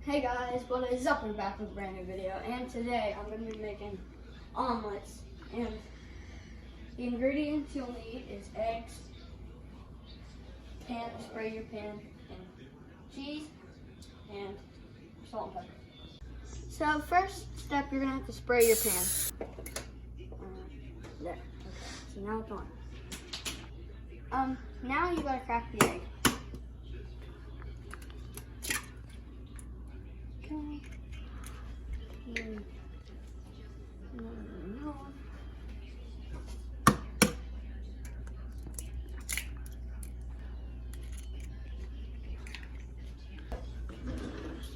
Hey guys, what is up? We're back with a brand new video, and today I'm going to be making omelets. And the ingredients you'll need is eggs, pan to spray your pan, and cheese, and salt and pepper. So first step, you're going to have to spray your pan. There. Okay. So now it's on. Now you got to crack the egg.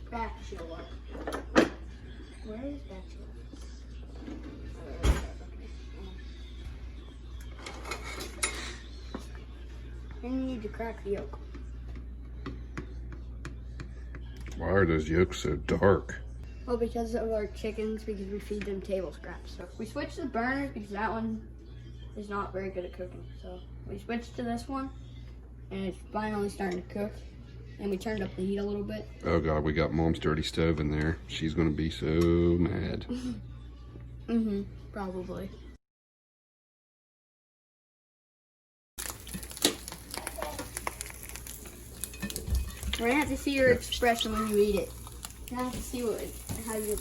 Spatula. Where is spatula? Then you need to crack the yolk. Why are those yolks so dark? Well, because of our chickens, because we feed them table scraps. So we switched to burners because that one is not very good at cooking. So we switched to this one, and it's finally starting to cook. And we turned up the heat a little bit. Oh God, we got Mom's dirty stove in there. She's gonna be so mad. Probably. We're gonna have to see your expression when you eat it. We're gonna have to see how you.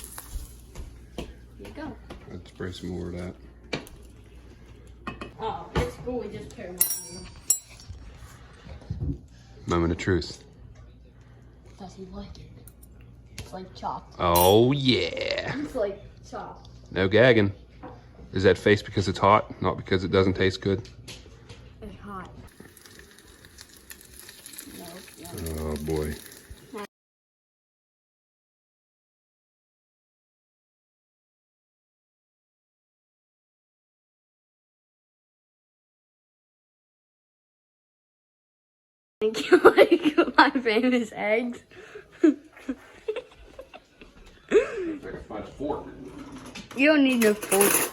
Here you go. Let's spray some more of that. Oh, it's cool. We just put them on. Moment of truth. Does he like it? It's like chopped. Oh yeah. It's like chopped. No gagging. Is that face because it's hot, not because it doesn't taste good? It's hot. No. Oh boy. Think you like my famous eggs? Like a fudge fork. You don't need no fork.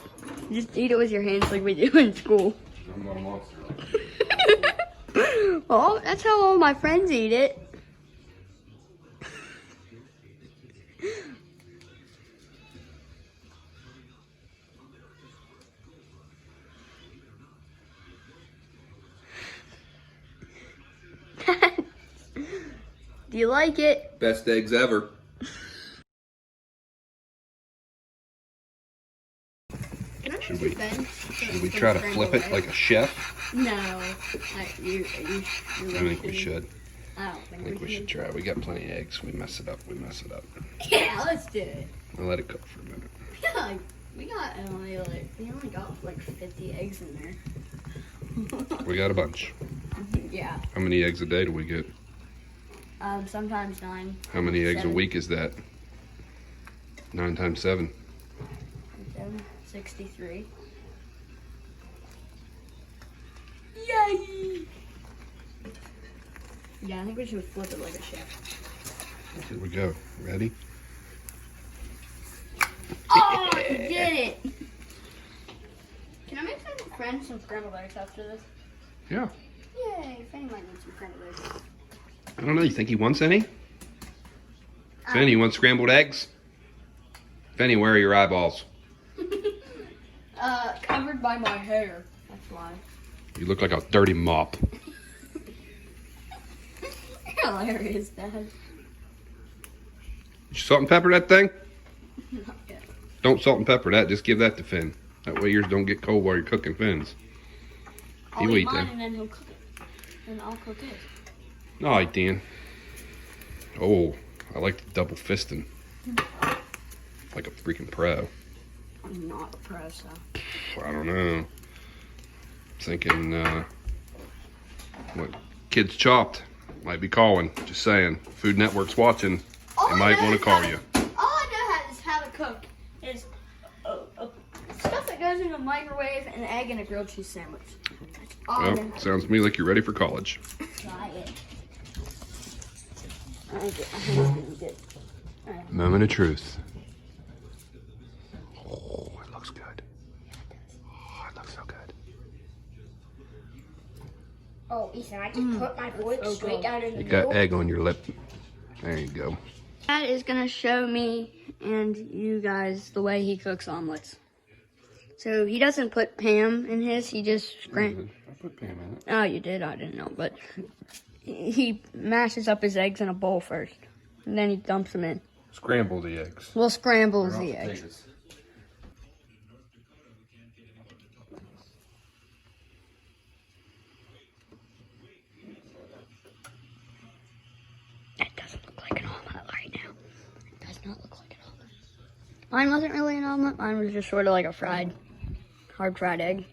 Just eat it with your hands like we do in school. I'm not a monster. Well, that's how all my friends eat it. Do you like it? Best eggs ever. Should we try to flip it like a chef? No. I think we should. I don't think we should try. We got plenty of eggs. We mess it up. Yeah, let's do it. I'll let it cook for a minute. we only got like 50 eggs in there. We got a bunch. Yeah. How many eggs a day do we get? Sometimes 9. How many eggs 7. a week is that? 9 times 7. 63. Yay! Yeah, I think we should flip it like a chef. Here we go. Ready? Oh, you did it! Can I make some friends some scrambled eggs after this? Yeah. Yay! Fanny might need some scrambled eggs. I don't know. You think he wants any? Fanny, you want scrambled eggs? Fanny, where are your eyeballs? Covered by my hair. That's why. You look like a dirty mop. Hilarious, Dad. Did you salt and pepper that thing? Not yet. Don't salt and pepper that. Just give that to Finn. That way yours don't get cold while you're cooking Finn's. I'll eat mine and then he'll cook it. And I'll cook his. All right, Dan. Oh, I like the double fisting. Like a freaking pro. I'm not a pro, so. I don't know. Thinking, what Kids Chopped might be calling. Just saying. Food Network's watching. They might want to call you. All I know how to cook is stuff that goes in a microwave, an egg, and a grilled cheese sandwich. That's all I know. Well, sounds to me like you're ready for college. Try it. I think it's gonna be good. Right. Moment of truth. Oh, it looks good. Oh, it looks so good. Oh, Ethan, I just put my fork straight down in the You middle. got egg on your lip. There you go. Dad is gonna show me and you guys the way he cooks omelets. So he doesn't put Pam in his, he just I put Pam in it. Oh, you did? I didn't know, but he mashes up his eggs in a bowl first, and then he dumps them in. Scramble the eggs. Well, scrambles the eggs. Potatoes. It doesn't look like an omelet right now. It does not look like an omelet. Mine wasn't really an omelet. Mine was just sort of like a hard fried egg.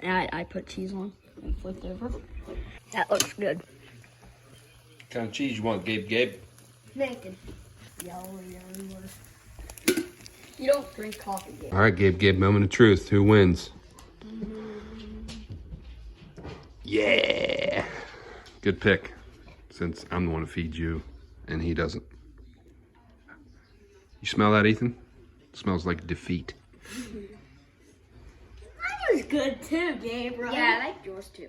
And I put cheese on and flipped over. That looks good. What kind of cheese you want, Gabe? Bacon. Yellow. You don't drink coffee, Gabe. All right, Gabe, moment of truth. Who wins? Yeah. Good pick, since I'm the one who feeds you, and he doesn't. You smell that, Ethan? It smells like defeat. Mine was good too, Gabe, right? Yeah, I liked yours too.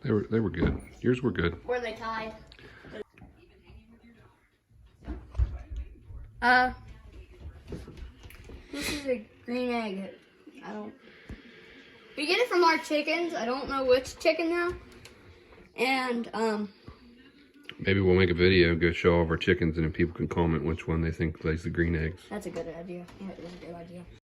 They were good. Yours were good. Were they tied? This is a green egg. We get it from our chickens. I don't know which chicken now. And, Maybe we'll make a video, go show all of our chickens, and then people can comment which one they think lays the green eggs. that's a good idea. Yeah, it is a good idea.